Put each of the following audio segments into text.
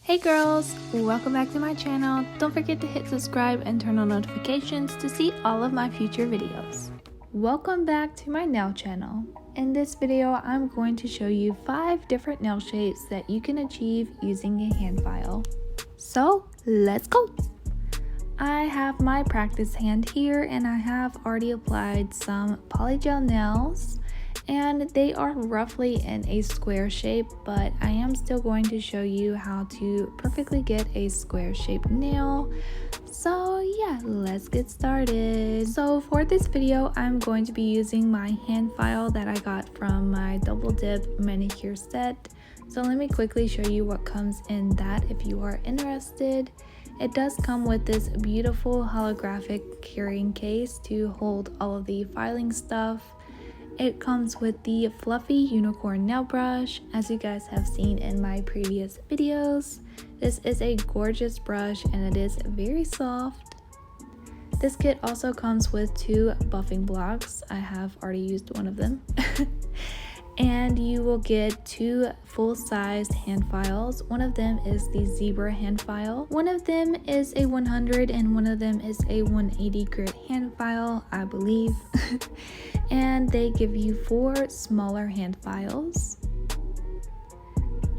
Hey girls, welcome back to my channel. Don't forget to hit subscribe and turn on notifications to see all of my future videos. Welcome back to my nail channel. In this video, I'm going to show you 5 different nail shapes that you can achieve using a hand file. So let's go! I have my practice hand here and I have already applied some Polygel nails. And they are roughly in a square shape, but I am still going to show you how to perfectly get a square shaped nail. So yeah, let's get started. So for this video, I'm going to be using my hand file that I got from my double dip manicure set. So let me quickly show you what comes in that if you are interested. It does come with this beautiful holographic carrying case to hold all of the filing stuff. It comes with the fluffy unicorn nail brush, as you guys have seen in my previous videos. This is a gorgeous brush and it is very soft. This kit also comes with 2 buffing blocks. I have already used one of them. And you will get 2 full-sized hand files. One of them is the zebra hand file. One of them is a 100 and one of them is a 180 grit hand file, I believe. And they give you 4 smaller hand files.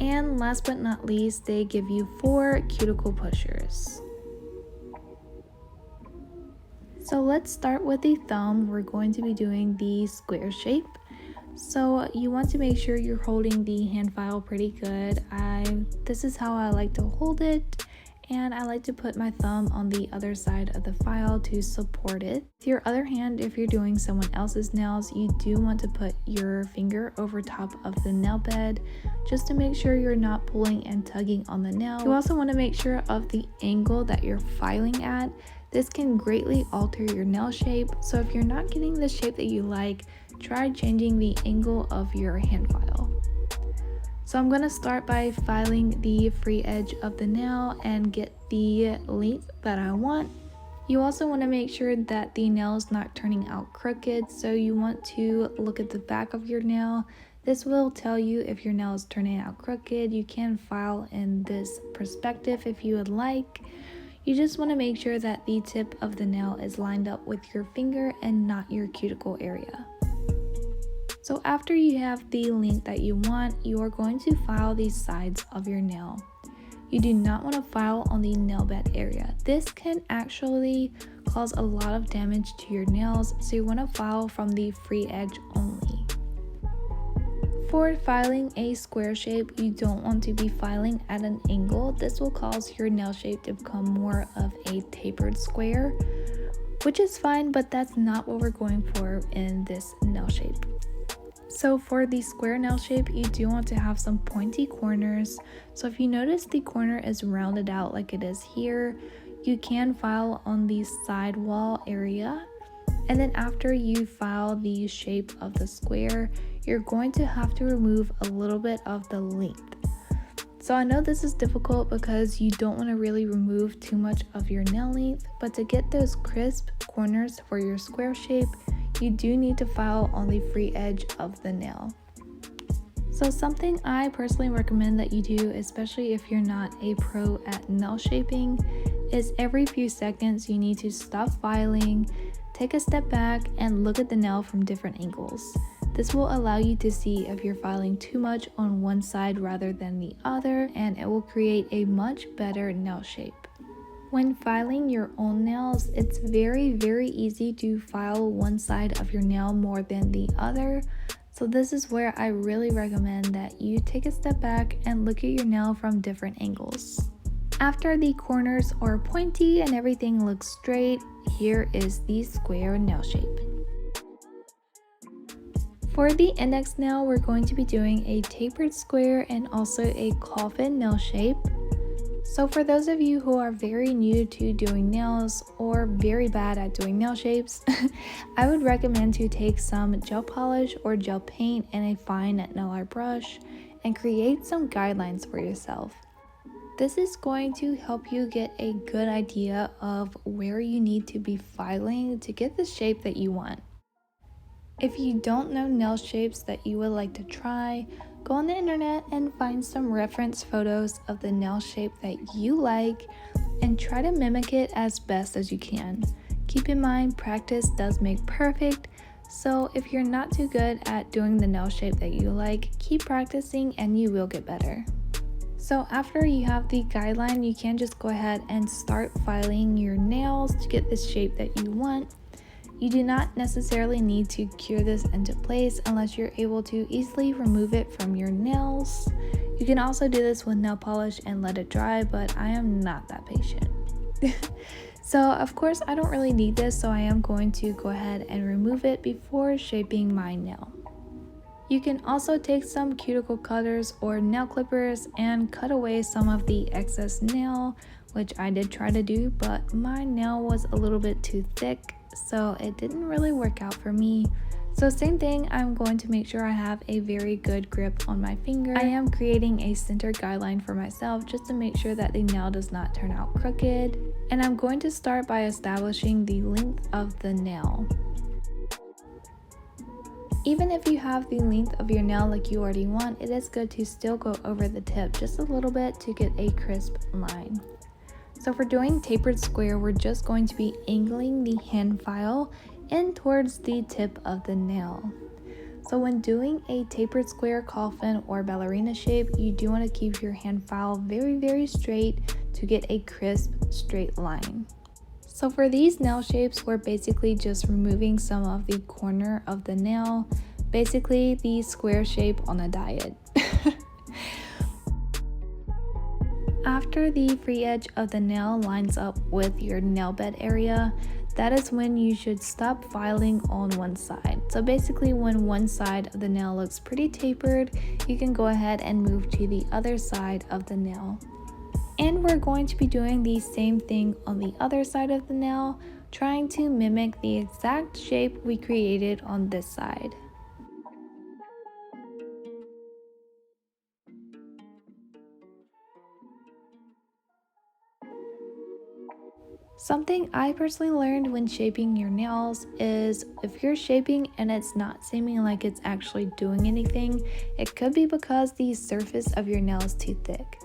And last but not least, they give you 4 cuticle pushers. So let's start with the thumb. We're going to be doing the square shape. So you want to make sure you're holding the hand file pretty good. This is how I like to hold it, and I like to put my thumb on the other side of the file to support it. With your other hand, if you're doing someone else's nails, you do want to put your finger over top of the nail bed just to make sure you're not pulling and tugging on the nail. You also want to make sure of the angle that you're filing at. This can greatly alter your nail shape, so if you're not getting the shape that you like, try changing the angle of your hand file. So I'm going to start by filing the free edge of the nail and get the length that I want. You also want to make sure that the nail is not turning out crooked, so you want to look at the back of your nail. This will tell you if your nail is turning out crooked. You can file in this perspective if you would like. You just want to make sure that the tip of the nail is lined up with your finger and not your cuticle area. So after you have the length that you want, you are going to file the sides of your nail. You do not want to file on the nail bed area. This can actually cause a lot of damage to your nails, so you want to file from the free edge only. For filing a square shape, you don't want to be filing at an angle. This will cause your nail shape to become more of a tapered square, which is fine, but that's not what we're going for in this nail shape. So for the square nail shape, you do want to have some pointy corners. So if you notice the corner is rounded out like it is here, you can file on the side wall area. And then after you file the shape of the square, you're going to have to remove a little bit of the length. So I know this is difficult because you don't want to really remove too much of your nail length, but to get those crisp corners for your square shape, you do need to file on the free edge of the nail. So something I personally recommend that you do, especially if you're not a pro at nail shaping, is every few seconds you need to stop filing, take a step back, and look at the nail from different angles. This will allow you to see if you're filing too much on one side rather than the other, and it will create a much better nail shape. When filing your own nails, it's very easy to file one side of your nail more than the other. So this is where I really recommend that you take a step back and look at your nail from different angles. After the corners are pointy and everything looks straight, here is the square nail shape. For the index nail, we're going to be doing a tapered square and also a coffin nail shape. So for those of you who are very new to doing nails or very bad at doing nail shapes, I would recommend to take some gel polish or gel paint and a fine nail art brush and create some guidelines for yourself. This is going to help you get a good idea of where you need to be filing to get the shape that you want. If you don't know nail shapes that you would like to try, Go on the internet and find some reference photos of the nail shape that you like and try to mimic it as best as you can. Keep in mind, practice does make perfect, so if you're not too good at doing the nail shape that you like, keep practicing and you will get better. So after you have the guideline, you can just go ahead and start filing your nails to get the shape that you want. You do not necessarily need to cure this into place unless you're able to easily remove it from your nails. You can also do this with nail polish and let it dry, but I am not that patient. So of course I don't really need this, so I am going to go ahead and remove it before shaping my nail. You can also take some cuticle cutters or nail clippers and cut away some of the excess nail, which I did try to do, but my nail was a little bit too thick, so it didn't really work out for me. So same thing, I'm going to make sure I have a very good grip on my finger. I am creating a center guideline for myself just to make sure that the nail does not turn out crooked. And I'm going to start by establishing the length of the nail. Even if you have the length of your nail like you already want, it is good to still go over the tip just a little bit to get a crisp line. So for doing tapered square, we're just going to be angling the hand file in towards the tip of the nail. So when doing a tapered square, coffin, or ballerina shape, you do want to keep your hand file very straight to get a crisp straight line. So for these nail shapes, we're basically just removing some of the corner of the nail, basically the square shape on a diet. After the free edge of the nail lines up with your nail bed area, that is when you should stop filing on one side. So basically when one side of the nail looks pretty tapered, you can go ahead and move to the other side of the nail. And we're going to be doing the same thing on the other side of the nail, trying to mimic the exact shape we created on this side. Something I personally learned when shaping your nails is if you're shaping and it's not seeming like it's actually doing anything, it could be because the surface of your nail is too thick.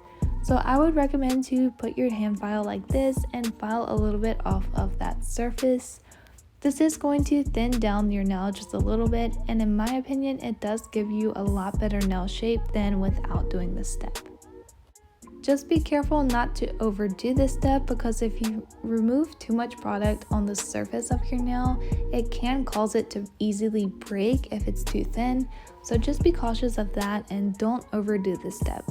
So I would recommend to put your hand file like this and file a little bit off of that surface. This is going to thin down your nail just a little bit, and in my opinion, it does give you a lot better nail shape than without doing this step. Just be careful not to overdo this step, because if you remove too much product on the surface of your nail, it can cause it to easily break if it's too thin. So just be cautious of that and don't overdo this step.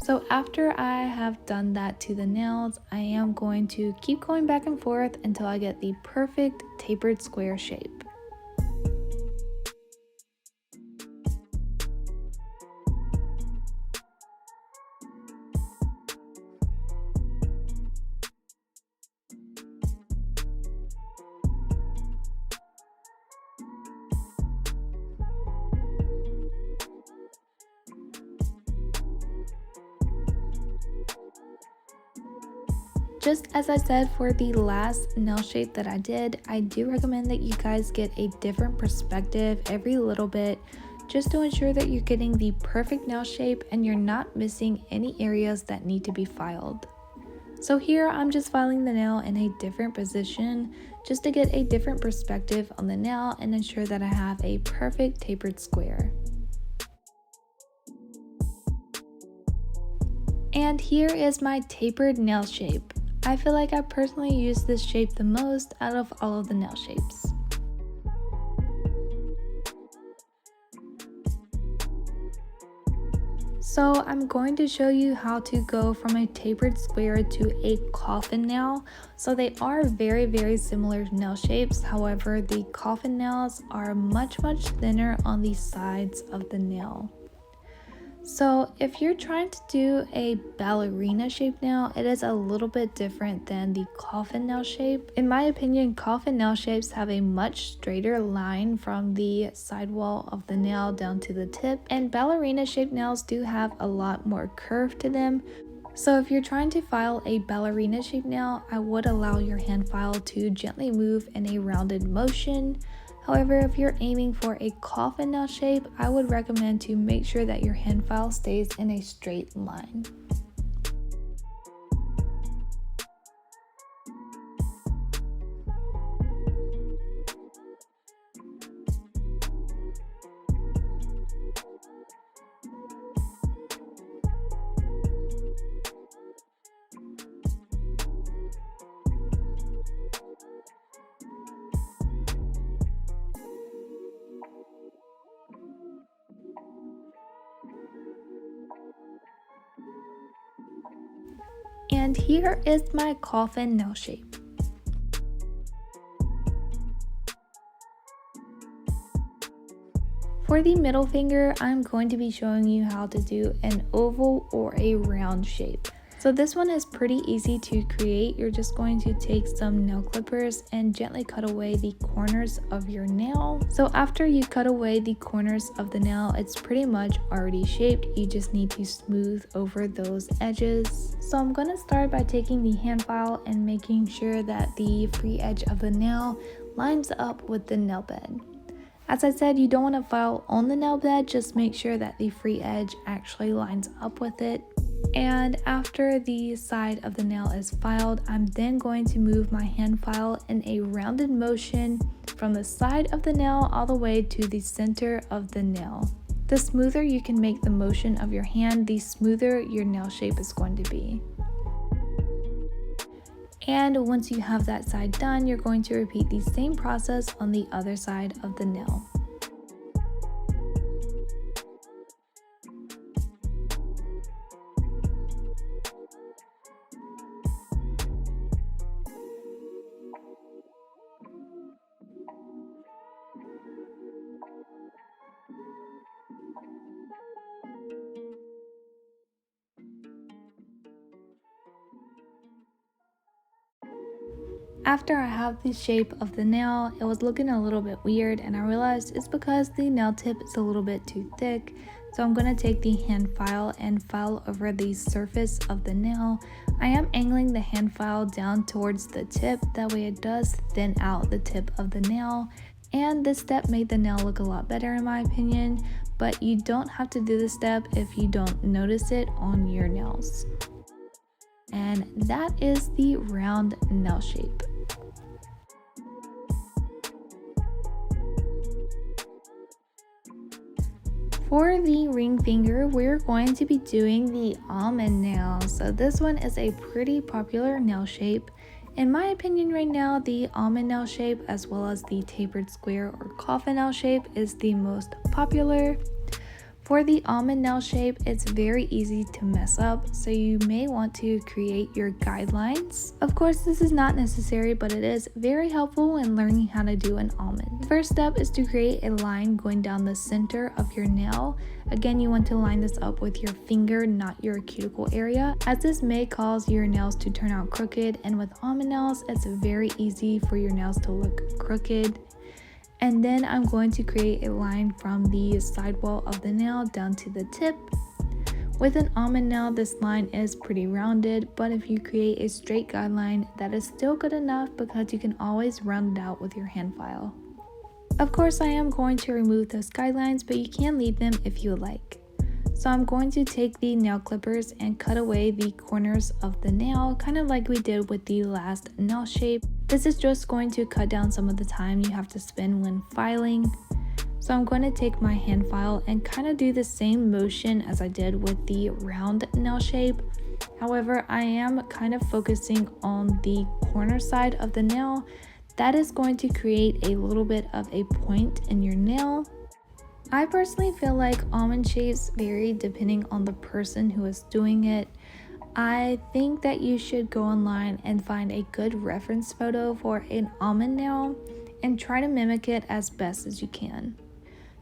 So after I have done that to the nails, I am going to keep going back and forth until I get the perfect tapered square shape. Just as I said for the last nail shape that I did, I do recommend that you guys get a different perspective every little bit, just to ensure that you're getting the perfect nail shape and you're not missing any areas that need to be filed. So here I'm just filing the nail in a different position just to get a different perspective on the nail and ensure that I have a perfect tapered square. And here is my tapered nail shape. I feel like I personally use this shape the most out of all of the nail shapes. So I'm going to show you how to go from a tapered square to a coffin nail. So they are very similar nail shapes. However, the coffin nails are much thinner on the sides of the nail. So if you're trying to do a ballerina shape nail, it is a little bit different than the coffin nail shape. In my opinion, coffin nail shapes have a much straighter line from the sidewall of the nail down to the tip, and ballerina shape nails do have a lot more curve to them. So if you're trying to file a ballerina shape nail, I would allow your hand file to gently move in a rounded motion. However, if you're aiming for a coffin nail shape, I would recommend to make sure that your hand file stays in a straight line. And here is my coffin nail shape. For the middle finger, I'm going to be showing you how to do an oval or a round shape. So this one is pretty easy to create. You're just going to take some nail clippers and gently cut away the corners of your nail. So after you cut away the corners of the nail, it's pretty much already shaped. You just need to smooth over those edges. So I'm going to start by taking the hand file and making sure that the free edge of the nail lines up with the nail bed. As I said, you don't want to file on the nail bed, just make sure that the free edge actually lines up with it. And after the side of the nail is filed, I'm then going to move my hand file in a rounded motion from the side of the nail all the way to the center of the nail. The smoother you can make the motion of your hand, the smoother your nail shape is going to be. And once you have that side done, you're going to repeat the same process on the other side of the nail. After I have the shape of the nail, it was looking a little bit weird and I realized it's because the nail tip is a little bit too thick. So I'm going to take the hand file and file over the surface of the nail. I am angling the hand file down towards the tip, that way it does thin out the tip of the nail. And this step made the nail look a lot better in my opinion, but you don't have to do this step if you don't notice it on your nails. And that is the round nail shape. For the ring finger, we're going to be doing the almond nail. So this one is a pretty popular nail shape. In my opinion right now, the almond nail shape as well as the tapered square or coffin nail shape is the most popular. For the almond nail shape, it's very easy to mess up, so you may want to create your guidelines. Of course, this is not necessary, but it is very helpful when learning how to do an almond. The first step is to create a line going down the center of your nail. Again, you want to line this up with your finger, not your cuticle area, as this may cause your nails to turn out crooked, and with almond nails, it's very easy for your nails to look crooked. And then I'm going to create a line from the side wall of the nail down to the tip. With an almond nail, this line is pretty rounded, but if you create a straight guideline, that is still good enough because you can always round it out with your hand file. Of course, I am going to remove those guidelines, but you can leave them if you like. So I'm going to take the nail clippers and cut away the corners of the nail, kind of like we did with the last nail shape. This is just going to cut down some of the time you have to spend when filing. So I'm going to take my hand file and kind of do the same motion as I did with the round nail shape. However, I am kind of focusing on the corner side of the nail. That is going to create a little bit of a point in your nail. I personally feel like almond shapes vary depending on the person who is doing it. I think that you should go online and find a good reference photo for an almond nail and try to mimic it as best as you can.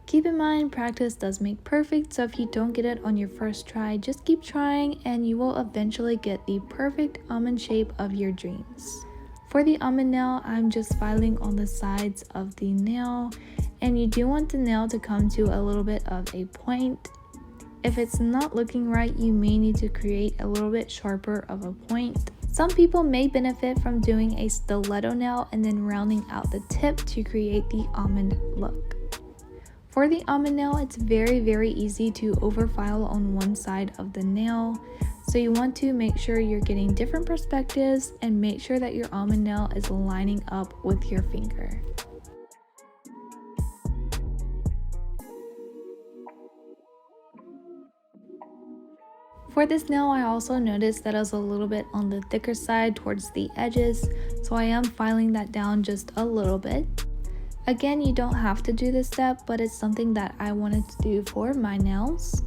Keep in mind, practice does make perfect, so if you don't get it on your first try, just keep trying and you will eventually get the perfect almond shape of your dreams. For the almond nail, I'm just filing on the sides of the nail, and you do want the nail to come to a little bit of a point. If it's not looking right, you may need to create a little bit sharper of a point. Some people may benefit from doing a stiletto nail and then rounding out the tip to create the almond look. For the almond nail, it's very easy to overfile on one side of the nail. So you want to make sure you're getting different perspectives and make sure that your almond nail is lining up with your finger. For this nail, I also noticed that I was a little bit on the thicker side towards the edges, so I am filing that down just a little bit. Again, you don't have to do this step, but it's something that I wanted to do for my nails.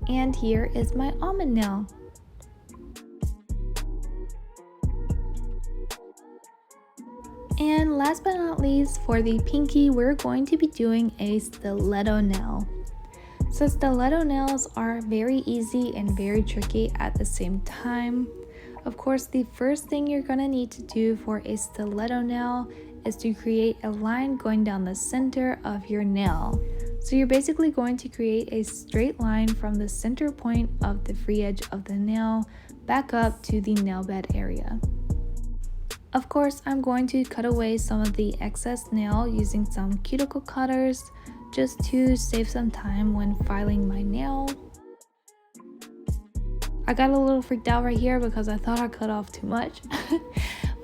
And here is my almond nail. And last but not least, for the pinky, we're going to be doing a stiletto nail. So stiletto nails are very easy and very tricky at the same time. Of course, the first thing you're going to need to do for a stiletto nail is to create a line going down the center of your nail. So you're basically going to create a straight line from the center point of the free edge of the nail back up to the nail bed area. Of course, I'm going to cut away some of the excess nail using some cuticle cutters just to save some time when filing my nail. I got a little freaked out right here because I thought I cut off too much.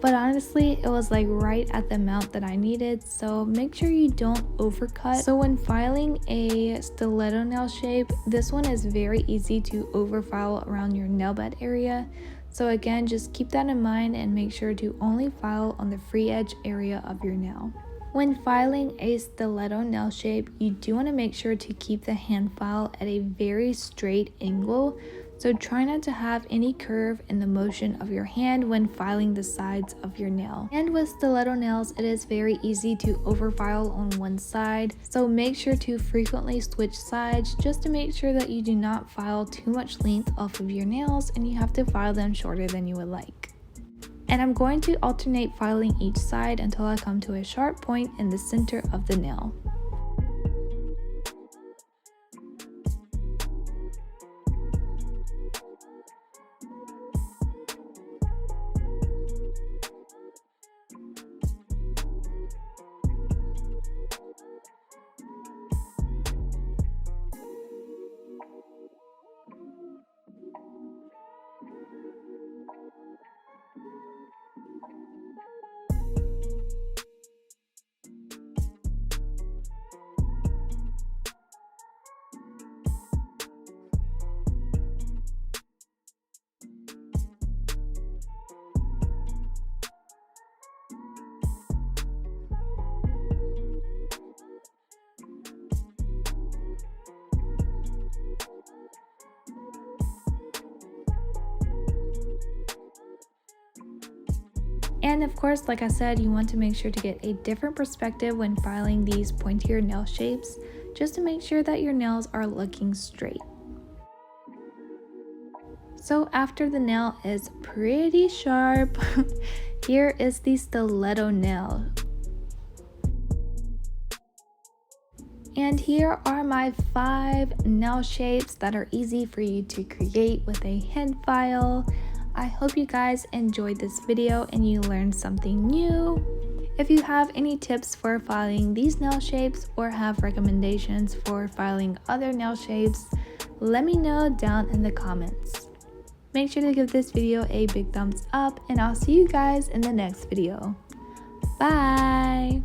But honestly, it was like right at the amount that I needed, so make sure you don't overcut. So when filing a stiletto nail shape, this one is very easy to overfile around your nail bed area. So again, just keep that in mind and make sure to only file on the free edge area of your nail. When filing a stiletto nail shape, you do want to make sure to keep the hand file at a very straight angle. So try not to have any curve in the motion of your hand when filing the sides of your nail. And with stiletto nails, it is very easy to overfile on one side. So make sure to frequently switch sides just to make sure that you do not file too much length off of your nails and you have to file them shorter than you would like. And I'm going to alternate filing each side until I come to a sharp point in the center of the nail. And of course, like I said, you want to make sure to get a different perspective when filing these pointier nail shapes, just to make sure that your nails are looking straight. So after the nail is pretty sharp, here is the stiletto nail. And here are my 5 nail shapes that are easy for you to create with a hand file. I hope you guys enjoyed this video and you learned something new. If you have any tips for filing these nail shapes or have recommendations for filing other nail shapes, let me know down in the comments. Make sure to give this video a big thumbs up and I'll see you guys in the next video. Bye!